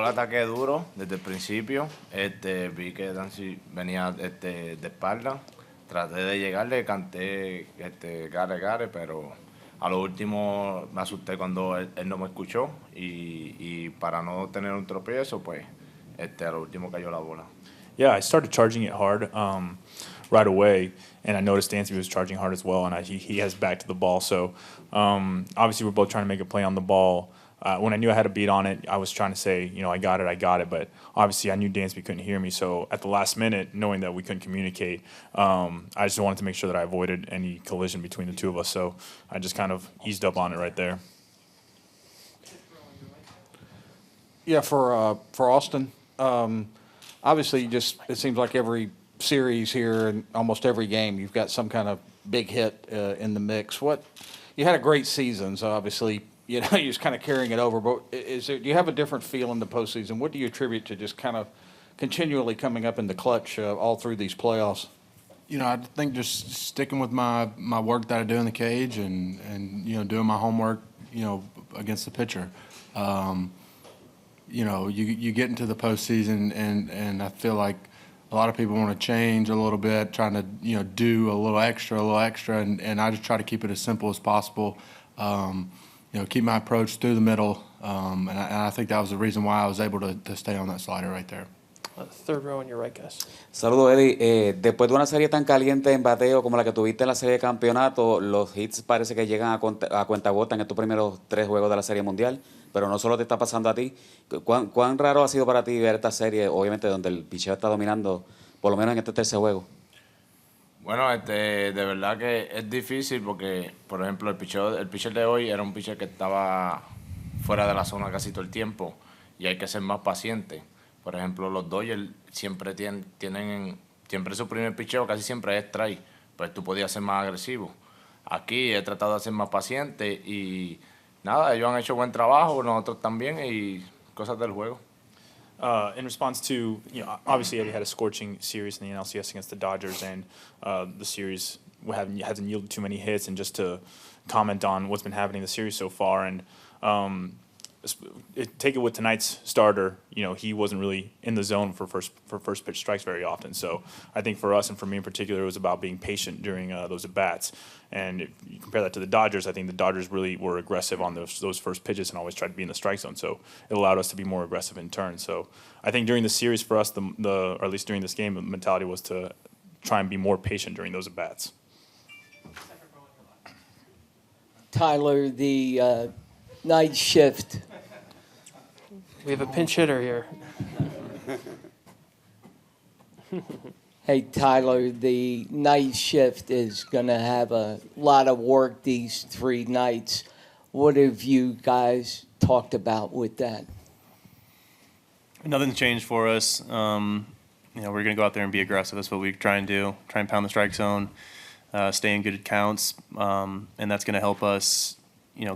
el ataque duro desde el principio. Vi que Dancy venía de espalda. Traté de llegarle, canté gare, gare, pero a lo último me asusté cuando él no me escuchó y para no tener un tropiezo, pues a lo último cayó la bola. Yeah, I started charging it hard right away, and I noticed Dansby was charging hard as well, and he has back to the ball. So obviously we're both trying to make a play on the ball. When I knew I had a beat on it, I was trying to say, I got it. But obviously I knew Dansby couldn't hear me. So at the last minute, knowing that we couldn't communicate, I just wanted to make sure that I avoided any collision between the two of us. So I just kind of eased up on it right there. Yeah, for Austin, obviously it seems like every series here and almost every game you've got some kind of big hit in the mix. You had a great season, so obviously you're just kind of carrying it over. But do you have a different feel in the postseason? What do you attribute to just kind of continually coming up in the clutch all through these playoffs? I think just sticking with my work that I do in the cage and doing my homework, against the pitcher. You get into the postseason and I feel like a lot of people want to change a little bit, trying to do a little extra, and I just try to keep it as simple as possible. Keep my approach through the middle, and I think that was the reason why I was able to stay on that slider right there. Third row on your right, guys. Saludos, Eddie. Después de una serie tan caliente en bateo como la que tuviste en la serie de campeonato, los hits parece que llegan a cuentagotas en estos primeros 3 juegos de la Serie Mundial, pero no solo te está pasando a ti. ¿Cuán raro ha sido para ti ver esta serie, obviamente donde el picheo está dominando, por lo menos en este tercer juego? Bueno, de verdad que es difícil porque, por ejemplo, el pitcher de hoy era un pitcher que estaba fuera de la zona casi todo el tiempo y hay que ser más paciente. Por ejemplo, los Dodgers siempre siempre su primer picheo casi siempre es strike, pues tú podías ser más agresivo. Aquí he tratado de ser más paciente y nada, ellos han hecho buen trabajo, nosotros también y cosas del juego. In response to, obviously Eddie had a scorching series in the NLCS against the Dodgers, and the series hasn't yielded too many hits. And just to comment on what's been happening in the series so far, and take it with tonight's starter, he wasn't really in the zone for first pitch strikes very often. So I think for us and for me in particular, it was about being patient during those at bats. And if you compare that to the Dodgers, I think the Dodgers really were aggressive on those first pitches and always tried to be in the strike zone. So it allowed us to be more aggressive in turn. So I think during the series for us, or at least during this game, the mentality was to try and be more patient during those at bats. Tyler, the night shift. We have a pinch hitter here. Hey, Tyler, the night shift is going to have a lot of work these 3 nights. What have you guys talked about with that? Nothing's changed for us. We're going to go out there and be aggressive. That's what we try and do. Try and pound the strike zone, stay in good counts, and that's going to help us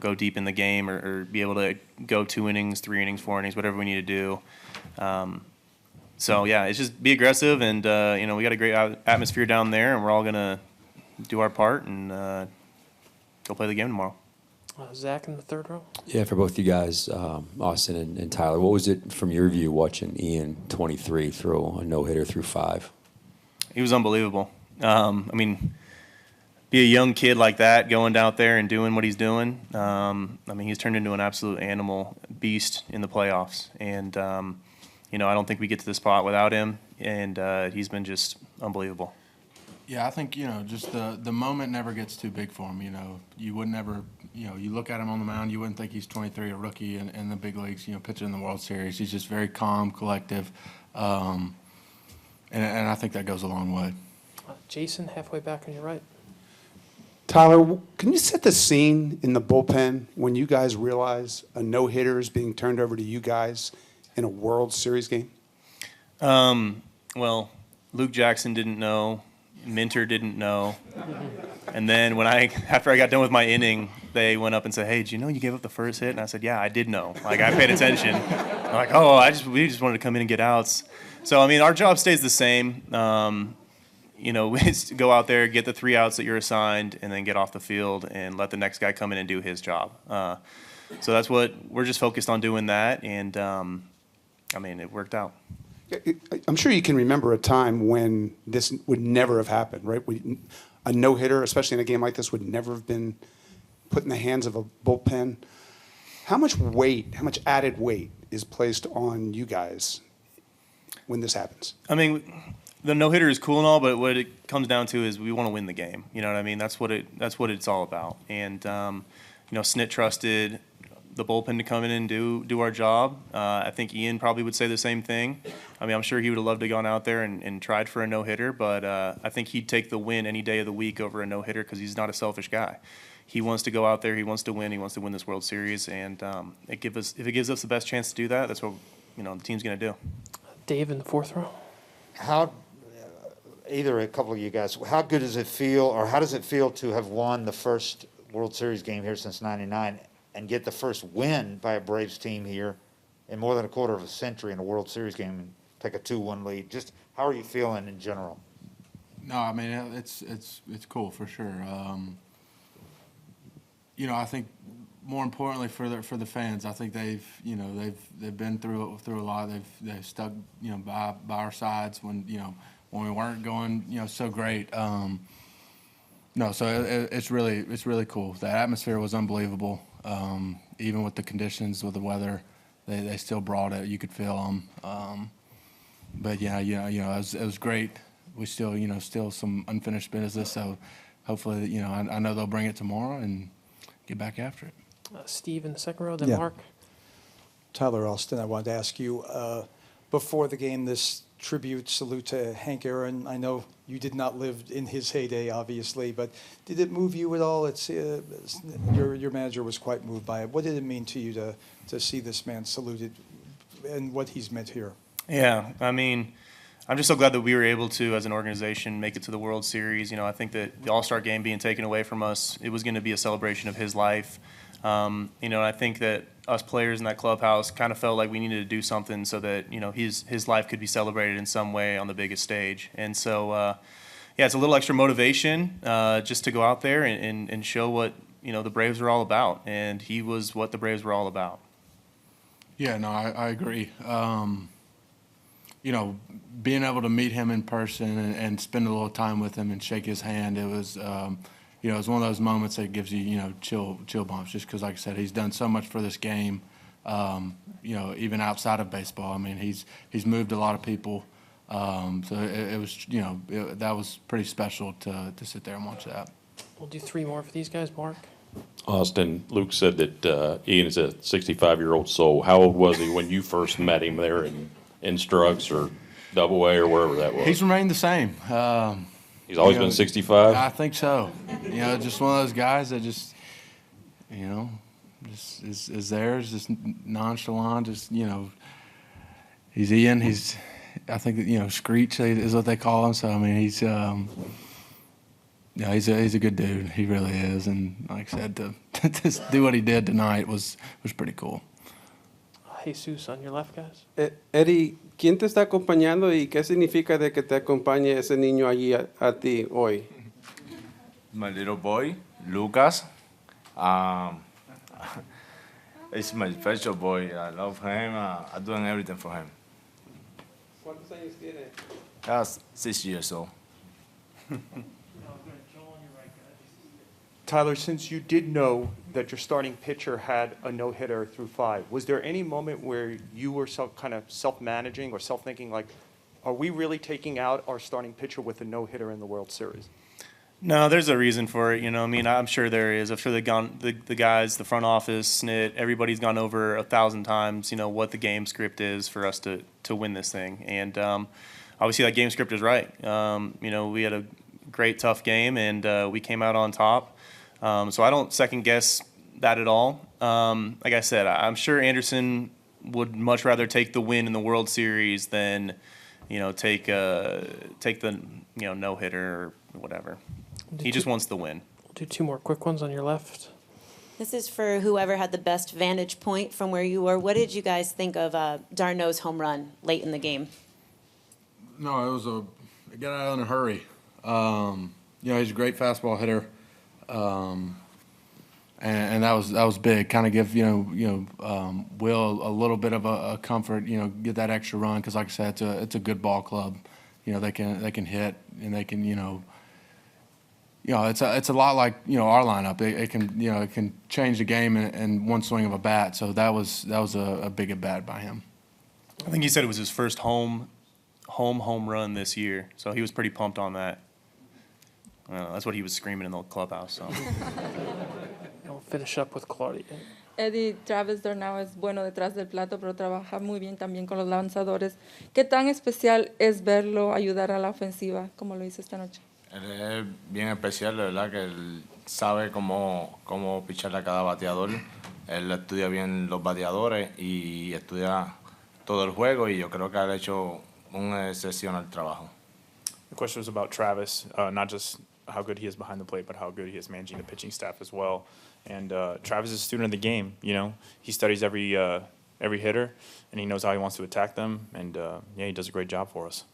go deep in the game or be able to go 2 innings, 3 innings, 4 innings, whatever we need to do. So, yeah, it's just be aggressive, and, we got a great atmosphere down there, and we're all going to do our part and go play the game tomorrow. Zach in the third row. Yeah, for both you guys, Austin and Tyler, what was it from your view watching Ian 23 throw a no-hitter through 5? He was unbelievable. Be a young kid like that going down there and doing what he's doing. He's turned into an absolute animal beast in the playoffs. And, I don't think we get to this spot without him. And he's been just unbelievable. Yeah, I think, just the moment never gets too big for him. You would never, you look at him on the mound, you wouldn't think he's 23, a rookie in the big leagues, pitching in the World Series. He's just very calm, collective. And I think that goes a long way. Jason, halfway back on your right. Tyler, can you set the scene in the bullpen when you guys realize a no-hitter is being turned over to you guys in a World Series game? Well, Luke Jackson didn't know. Minter didn't know. And then after I got done with my inning, they went up and said, "Hey, did you know you gave up the first hit?" And I said, "Yeah, I did know. I paid attention." They're like, "Oh, we just wanted to come in and get outs." So, our job stays the same. We just go out there, get the 3 outs that you're assigned, and then get off the field and let the next guy come in and do his job. So that's what we're just focused on doing that. And, I mean, it worked out. I'm sure you can remember a time when this would never have happened, right? A no-hitter, especially in a game like this, would never have been put in the hands of a bullpen. How much added weight is placed on you guys when this happens? I mean, the no-hitter is cool and all, but what it comes down to is we want to win the game. You know what I mean? That's what it's all about. And, Snit trusted the bullpen to come in and do our job. I think Ian probably would say the same thing. I mean, I'm sure he would have loved to gone out there and tried for a no-hitter, but I think he'd take the win any day of the week over a no-hitter because he's not a selfish guy. He wants to go out there. He wants to win. He wants to win this World Series, and if it gives us the best chance to do that, that's what the team's going to do. Dave in the fourth row. Either a couple of you guys, how good does it feel, or how does it feel to have won the first World Series game here since '99 and get the first win by a Braves team here in more than a quarter of a century in a World Series game and take a 2-1 lead? Just how are you feeling in general? No, I mean it's cool for sure. I think more importantly for the fans, I think they've been through a lot. They've stuck by our sides when we weren't going so great. No, so it's really cool. The atmosphere was unbelievable. Even with the conditions, with the weather, they still brought it. You could feel them. But it was great. We still some unfinished business. So hopefully, I know they'll bring it tomorrow and get back after it. Steve in the second row, then Yeah. Mark. Tyler Austin, I wanted to ask you, before the game, this tribute, salute to Hank Aaron. I know you did not live in his heyday, obviously, but did it move you at all? Your manager was quite moved by it. What did it mean to you to see this man saluted and what he's meant here? Yeah, I mean, I'm just so glad that we were able to, as an organization, make it to the World Series. I think that the All-Star game being taken away from us, it was going to be a celebration of his life. And I think that us players in that clubhouse kind of felt like we needed to do something so that, his life could be celebrated in some way on the biggest stage. And so, it's a little extra motivation just to go out there and show what, the Braves are all about. And he was what the Braves were all about. Yeah, no, I agree. Being able to meet him in person and spend a little time with him and shake his hand, it was, it was one of those moments that gives you, chill bumps, just because, like I said, he's done so much for this game, even outside of baseball. I mean, he's moved a lot of people. So it was, that was pretty special to sit there and watch that. We'll do three more for these guys, Mark. Austin, Luke said that Ian is a 65-year-old soul. How old was he when you first met him there in Strux or Double A or wherever that was? He's remained the same. He's always been 65? I think so. Just one of those guys that just is there, is just nonchalant, just, he's Ian. I think, Screech is what they call him. So, I mean, he's a good dude. He really is. And like I said, to do what he did tonight was pretty cool. Jesus on your left, guys. Eddie, ¿quién te está acompañando y qué significa de que te acompañe ese niño allí a ti hoy? My little boy, Lucas. It's my special boy. I love him. I'm doing everything for him. ¿Cuántos años tiene? That's 6 years old. Tyler, since you did know that your starting pitcher had a no-hitter through 5, was there any moment where you were kind of self-managing or self-thinking, like, are we really taking out our starting pitcher with a no-hitter in the World Series? No, there's a reason for it. I mean, I'm sure there is. I'm sure the guys, the front office, SNIT, everybody's gone over 1,000 times, what the game script is for us to win this thing. And obviously that game script is right. We had a great, tough game, and we came out on top. So I don't second-guess that at all. Like I said, I'm sure Anderson would much rather take the win in the World Series than, take the no-hitter or whatever. He just wants the win. We'll do two more quick ones on your left. This is for whoever had the best vantage point from where you were. What did you guys think of Darno's home run late in the game? No, it was a get out in a hurry. He's a great fastball hitter. and that was big. Kind of give Will a little bit of a comfort. Get that extra run because, like I said, it's a good ball club. They can hit and they can it's a lot like our lineup. It can change the game in one swing of a bat. So that was a big at bat by him. I think he said it was his first home run this year, so he was pretty pumped on that. That's what he was screaming in the clubhouse. So. I'll finish up with Claudia. Eddie, Travis d'Arnaud es bueno detrás del plato, pero trabaja muy bien también con los lanzadores. ¿Qué tan especial es verlo ayudar a la ofensiva como lo hizo esta noche? Él es bien especial, de verdad, que él sabe cómo picharle a cada bateador. Él estudia bien los bateadores y estudia todo el juego, y yo creo que ha hecho un excepcional trabajo. The question was about Travis, not just how good he is behind the plate, but how good he is managing the pitching staff as well. And Travis is a student of the game. He studies every hitter, and he knows how he wants to attack them. And he does a great job for us.